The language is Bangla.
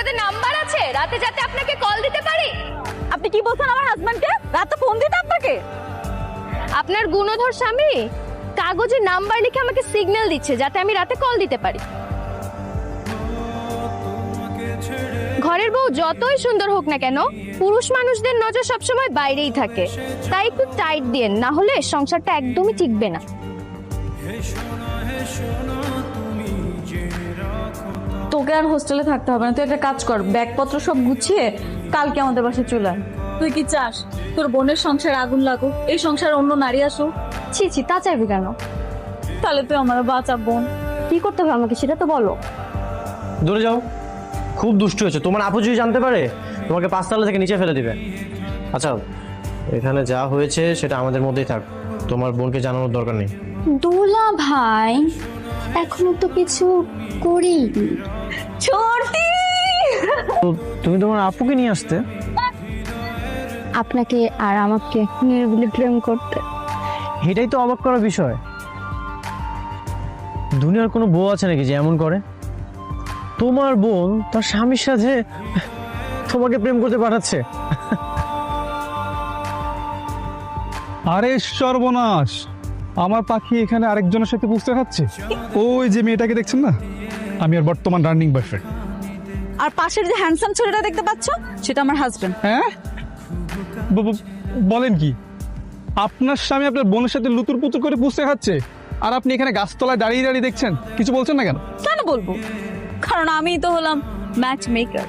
আপনাদের নাম্বার আছে রাতে যাতে আপনাকে কল দিতে পারি? আপনি কি বলছেন আমার হাজবেন্ডকে রাতে ফোন দিতে আপনাকে? আপনার গুণধর স্বামী কাগজে নাম্বার লিখে আমাকে সিগন্যাল দিচ্ছে যাতে আমি রাতে কল দিতে পারি। ঘরের বউ যতই সুন্দর হোক না কেন, পুরুষ মানুষদের নজর সবসময় বাইরেই থাকে, তাই একটু টাইট দিয়েন, না হলে সংসারটা একদমই টিকবে না। তোকে আর হোস্টেলে থাকতে হবে না, তুই একটা কাজ কর, ব্যাগপত্র সব গুছিয়ে কালকে আমাদের বাসায় চলে আয়। তুই কি চাস তোর বোনের সংসারে আগুন লাগুক, এই সংসারে অন্য নারী আসুক? ছি ছি, তা চাইবি কেন? তাহলে তুই আমার বাঁচা বোন। কি করতে হবে আমাকে সেটা তো বলো। দূরে যাও, খুব দুষ্টু হয়েছে। তোমার আপু যদি জানতে পারে তোমাকে 5 তলা থেকে নিচে ফেলে দিবে। আচ্ছা, এখানে যা হয়েছে সেটা আমাদের মধ্যেই থাক, তোমার বোনকে জানানোর দরকার নেই। দুলা ভাই এখনো তো কিছু করিনি। ছোটি তো তুমি তোমার আপুকে নিয়ে আসতে। আপনাকে আর আমাকে নির্বিলি প্রেম করতে। এটাই তো অবাক করার বিষয়। দুনিয়ার কোনো বউ আছে নাকি যে এমন করে? তোমার বোন তার স্বামীর সাথে তোমাকে প্রেম করতে পাঠাচ্ছে। আরে সর্বনাশ, আমার পাখি এখানে আরেকজনের সাথে পুষতে খাচ্ছে। ওই যে মেয়েটাকে দেখছেন না, আমি আর বর্তমান রানিং বয়ফ্রেন্ড। আর পাশের যে হ্যান্ডসাম ছেলেটা দেখতে পাচ্ছ সেটা আমার হাজবেন্ড। হ্যাঁ, বলেন কি? আপনার স্বামী আপনার বোনের সাথে লুতুর পুতুর করে পুষতে খাচ্ছে, আর আপনি এখানে গাছতলায় দাঁড়িয়ে দাঁড়িয়ে দেখছেন, কিছু বলছেন না কেন? কেন বলবো? কারণ আমি তো হলাম ম্যাচ মেকার।